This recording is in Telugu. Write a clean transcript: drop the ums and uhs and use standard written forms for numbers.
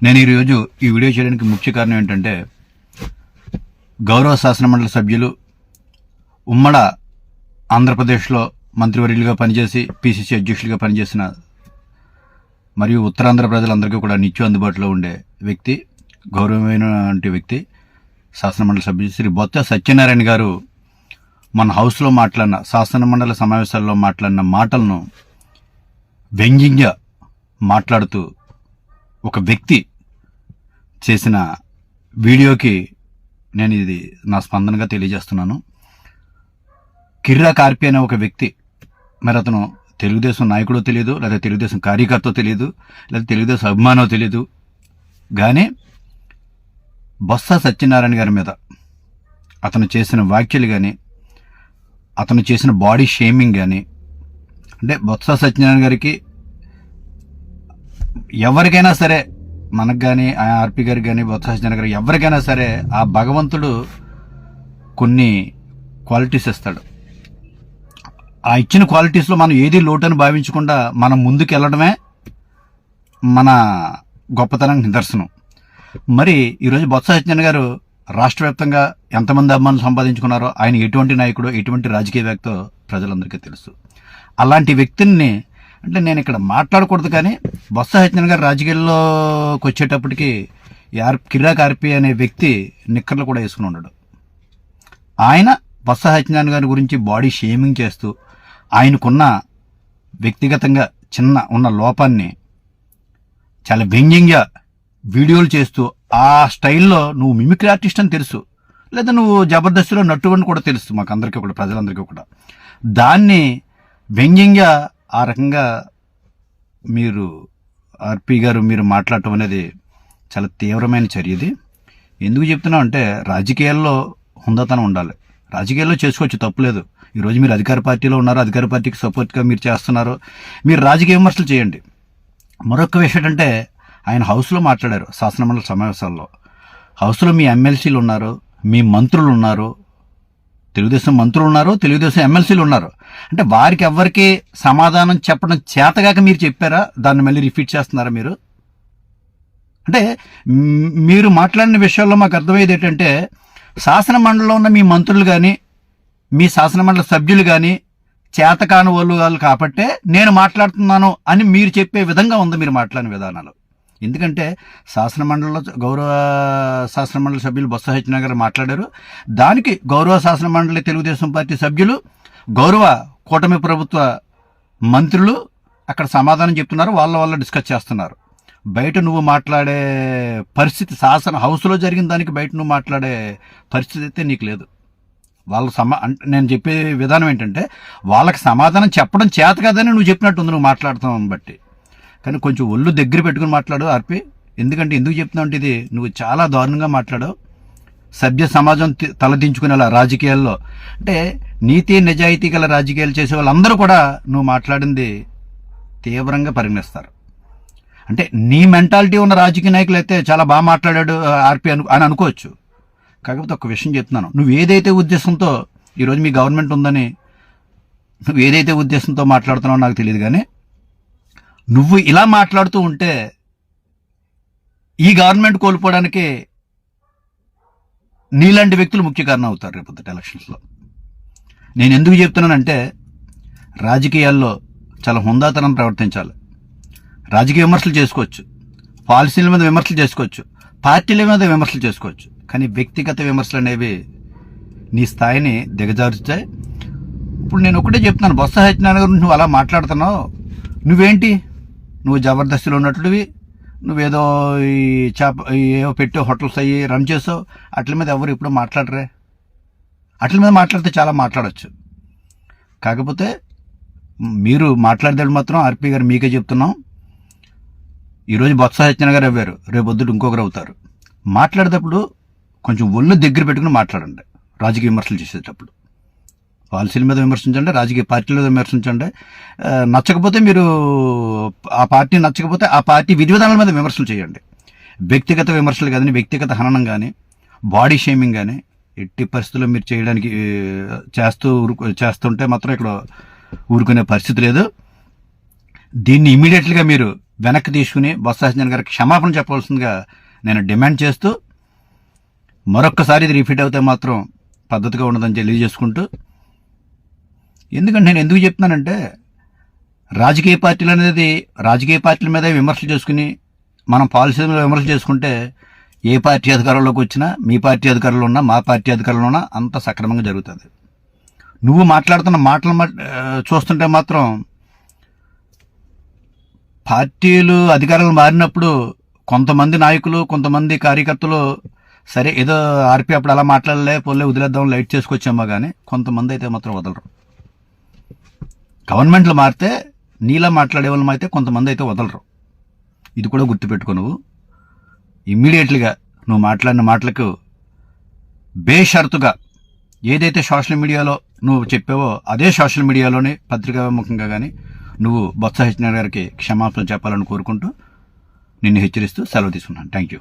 నేను ఈరోజు ఈ వీడియో చేయడానికి ముఖ్య కారణం ఏంటంటే, గౌరవ శాసనమండలి సభ్యులు ఉమ్మడ ఆంధ్రప్రదేశ్లో మంత్రివర్యులుగా పనిచేసి పిసిసి అధ్యక్షులుగా పనిచేసిన మరియు ఉత్తరాంధ్ర ప్రజలందరికీ కూడా నిత్యం అందుబాటులో ఉండే వ్యక్తి, గౌరవమైన వ్యక్తి, శాసనమండలి సభ్యులు శ్రీ బొత్స సత్యనారాయణ గారు మన హౌస్లో మాట్లాడిన, శాసనమండలి సమావేశాల్లో మాట్లాడిన మాటలను వ్యంగ్యంగా మాట్లాడుతూ ఒక వ్యక్తి చేసిన వీడియోకి నేను ఇది నా స్పందనగా తెలియజేస్తున్నాను. కిర్రా కార్పి అనే ఒక వ్యక్తి, మరి అతను తెలుగుదేశం నాయకుడో తెలియదు, లేదా తెలుగుదేశం కార్యకర్తో తెలియదు, లేదా తెలుగుదేశం అభిమానో తెలియదు, కానీ బొత్స సత్యనారాయణ గారి మీద అతను చేసిన వ్యాఖ్యలు కానీ, అతను చేసిన బాడీ షేమింగ్ కానీ, అంటే బొత్స సత్యనారాయణ గారికి ఎవరికైనా సరే, మనకు కానీ ఆర్పి గారికి కానీ బొత్స సత్యనారాయణ గారికి ఎవరికైనా సరే ఆ భగవంతుడు కొన్ని క్వాలిటీస్ ఇస్తాడు. ఆ ఇచ్చిన క్వాలిటీస్లో మనం ఏది లోటని భావించకుండా మనం ముందుకు వెళ్ళడమే మన గొప్పతనానికి నిదర్శనం. మరి ఈరోజు బొత్స సత్యనారాయణ గారు రాష్ట్ర వ్యాప్తంగా ఎంతమంది అభిమానులు సంపాదించుకున్నారో, ఆయన ఎటువంటి నాయకుడో, ఎటువంటి రాజకీయవేత్తో ప్రజలందరికీ తెలుసు. అలాంటి వ్యక్తిని అంటే నేను ఇక్కడ మాట్లాడకూడదు, కానీ బొత్స సత్యనారాయణ గారు రాజకీయాల్లోకి వచ్చేటప్పటికి కిర్రా కార్పి అనే వ్యక్తి నిక్కర్లు కూడా వేసుకుని ఉన్నాడు. ఆయన బొత్స సత్యనారాయణ గారి గురించి బాడీ షేమింగ్ చేస్తూ, ఆయనకున్న వ్యక్తిగతంగా చిన్న ఉన్న లోపాన్ని చాలా వ్యంగ్యంగా వీడియోలు చేస్తూ, ఆ స్టైల్లో నువ్వు మిమిక్రీ ఆర్టిస్ట్ అని తెలుసు, లేదా నువ్వు జబర్దస్త్లో నట్టువని కూడా తెలుసు మాకు అందరికీ కూడా, ప్రజలందరికీ కూడా. దాన్ని వ్యంగ్యంగా ఆ రకంగా మీరు ఆర్పి గారు మీరు మాట్లాడటం అనేది చాలా తీవ్రమైన చర్య. ఇది ఎందుకు చెప్తున్నాం అంటే, రాజకీయాల్లో హుందాతనం ఉండాలి. రాజకీయాల్లో చేసుకోవచ్చు, తప్పులేదు. ఈరోజు మీరు అధికార పార్టీలో ఉన్నారు, అధికార పార్టీకి సపోర్ట్గా మీరు చేస్తున్నారు, మీరు రాజకీయ విమర్శలు చేయండి. మరొక విషయం ఏంటంటే, ఆయన హౌస్లో మాట్లాడారు, శాసనమండలి సమావేశాల్లో. హౌస్లో మీ ఎమ్మెల్సీలు ఉన్నారు, మీ మంత్రులు ఉన్నారు, తెలుగుదేశం మంత్రులు ఉన్నారు, తెలుగుదేశం ఎమ్మెల్సీలు ఉన్నారు. అంటే వారికి ఎవ్వరికి సమాధానం చెప్పడం చేతగాక మీరు చెప్పారా? దాన్ని మళ్ళీ రిపీట్ చేస్తున్నారా మీరు? అంటే మీరు మాట్లాడిన విషయాల్లో మాకు అర్థమయ్యేది ఏంటంటే, శాసనమండలిలో ఉన్న మీ మంత్రులు కానీ, మీ శాసనమండలి సభ్యులు కానీ చేతకాని వాళ్ళు కాబట్టే నేను మాట్లాడుతున్నాను అని మీరు చెప్పే విధంగా ఉంది మీరు మాట్లాడిన విధానాలు. ఎందుకంటే శాసనమండలిలో గౌరవ శాసనమండలి సభ్యులు బొత్స సత్యనారాయణ గారు మాట్లాడారు. దానికి గౌరవ శాసనమండలి తెలుగుదేశం పార్టీ సభ్యులు, గౌరవ కూటమి ప్రభుత్వ మంత్రులు అక్కడ సమాధానం చెప్తున్నారు, వాళ్ళ డిస్కస్ చేస్తున్నారు. బయట నువ్వు మాట్లాడే పరిస్థితి, శాసన హౌస్లో జరిగిన దానికి బయట నువ్వు మాట్లాడే పరిస్థితి అయితే నీకు లేదు. నేను చెప్పే విధానం ఏంటంటే, వాళ్ళకి సమాధానం చెప్పడం చేత కాదని నువ్వు చెప్పినట్టు ఉంది నువ్వు మాట్లాడుతావు బట్టి. కానీ కొంచెం ఒళ్ళు దగ్గర పెట్టుకుని మాట్లాడు ఆర్పి. ఎందుకు చెప్తున్నావు అంటే, ఇది నువ్వు చాలా దారుణంగా మాట్లాడావు. సభ్య సమాజం తలదించుకునేలా రాజకీయాల్లో, అంటే నీతి నిజాయితీ గల రాజకీయాలు చేసే వాళ్ళందరూ కూడా నువ్వు మాట్లాడింది తీవ్రంగా పరిగణిస్తారు. అంటే నీ మెంటాలిటీ ఉన్న రాజకీయ నాయకులు అయితే చాలా బాగా మాట్లాడాడు ఆర్పి అని అనుకోవచ్చు. కాకపోతే ఒక విషయం చెప్తున్నాను, నువ్వు ఏదైతే ఉద్దేశంతో ఈరోజు మీ గవర్నమెంట్ ఉందని నువ్వు ఏదైతే ఉద్దేశంతో మాట్లాడుతున్నావో నాకు తెలియదు, కానీ నువ్వు ఇలా మాట్లాడుతూ ఉంటే ఈ గవర్నమెంట్ కోల్పోవడానికి నీలాంటి వ్యక్తులు ముఖ్య కారణం అవుతారు రేపొద్దుట ఎలక్షన్స్లో. నేను ఎందుకు చెప్తున్నానంటే, రాజకీయాల్లో చాలా హుందాతనం ప్రవర్తించాలి. రాజకీయ విమర్శలు చేసుకోవచ్చు, పాలసీల మీద విమర్శలు చేసుకోవచ్చు, పార్టీల మీద విమర్శలు చేసుకోవచ్చు, కానీ వ్యక్తిగత విమర్శలు అనేవి నీ స్థాయిని దిగజారుస్తాయి. ఇప్పుడు నేను ఒకటే చెప్తున్నాను, బొత్స సత్యనారాయణ గారు నువ్వు అలా మాట్లాడుతున్నావు, నువ్వేంటి, నువ్వు జబర్దస్తిలో ఉన్నట్టువి, నువ్వేదో ఏవో పెట్టే హోటల్స్ అయ్యి రన్ చేసావు, అట్ల మీద ఎవరు ఇప్పుడు మాట్లాడరే. అట్ల మీద మాట్లాడితే చాలా మాట్లాడచ్చు. కాకపోతే మీరు మాట్లాడేది మాత్రం ఆర్పి గారు మీకే చెప్తున్నాం, ఈరోజు బొత్స సత్యనారాయణ గారు అవ్వారు, రేపొద్దుట ఇంకొకరు అవుతారు. మాట్లాడేటప్పుడు కొంచెం ఒళ్ళు దగ్గర పెట్టుకుని మాట్లాడండి. రాజకీయ విమర్శలు చేసేటప్పుడు పాలసీల మీద విమర్శించండి, రాజకీయ పార్టీల మీద విమర్శించండి. నచ్చకపోతే మీరు ఆ పార్టీ నచ్చకపోతే ఆ పార్టీ విధి విధానాల మీద విమర్శలు చేయండి. వ్యక్తిగత విమర్శలు కానీ, వ్యక్తిగత హననం కానీ, బాడీ షేమింగ్ కానీ ఎట్టి పరిస్థితుల్లో మీరు చేయడానికి చేస్తుంటే మాత్రం ఇక్కడ ఊరుకునే పరిస్థితి లేదు. దీన్ని ఇమీడియట్గా మీరు వెనక్కి తీసుకుని బొత్స సత్యనారాయణ గారికి క్షమాపణ చెప్పవలసిందిగా నేను డిమాండ్ చేస్తూ, మరొక్కసారి ఇది రిపీట్ అవుతే మాత్రం పద్ధతిగా ఉండదని తెలియజేసుకుంటూ, ఎందుకంటే నేను ఎందుకు చెప్తున్నానంటే, రాజకీయ పార్టీలు అనేది రాజకీయ పార్టీల మీదే విమర్శలు చేసుకుని మనం పాలసీ మీద విమర్శలు చేసుకుంటే ఏ పార్టీ అధికారంలోకి వచ్చినా, మీ పార్టీ అధికారంలో ఉన్నా, మా పార్టీ అధికారంలో ఉన్నా అంత సక్రమంగా జరుగుతుంది. నువ్వు మాట్లాడుతున్న మాటలు చూస్తుంటే మాత్రం పార్టీలు అధికారాలు మారినప్పుడు కొంతమంది నాయకులు, కొంతమంది కార్యకర్తలు సరే ఏదో ఆర్పి అప్పుడు అలా మాట్లాడలే, పోలే వదిలేద్దాం, లైట్ చేసుకొచ్చామో కానీ కొంతమంది అయితే మాత్రం వదలరు. గవర్నమెంట్లు మారితే నీలా మాట్లాడే వాళ్ళం అయితే కొంతమంది అయితే వదలరు. ఇది కూడా గుర్తుపెట్టుకో. నువ్వు ఇమ్మీడియట్లీగా నువ్వు మాట్లాడిన మాటలకు బేషరతుగా ఏదైతే సోషల్ మీడియాలో నువ్వు చెప్పావో అదే సోషల్ మీడియాలోనే పత్రికాముఖంగా కానీ నువ్వు బొత్స సత్యనారాయణ గారికి క్షమాపణ చెప్పాలని కోరుకుంటూ నిన్ను హెచ్చరిస్తూ సెలవు తీసుకున్నాను. Thank you.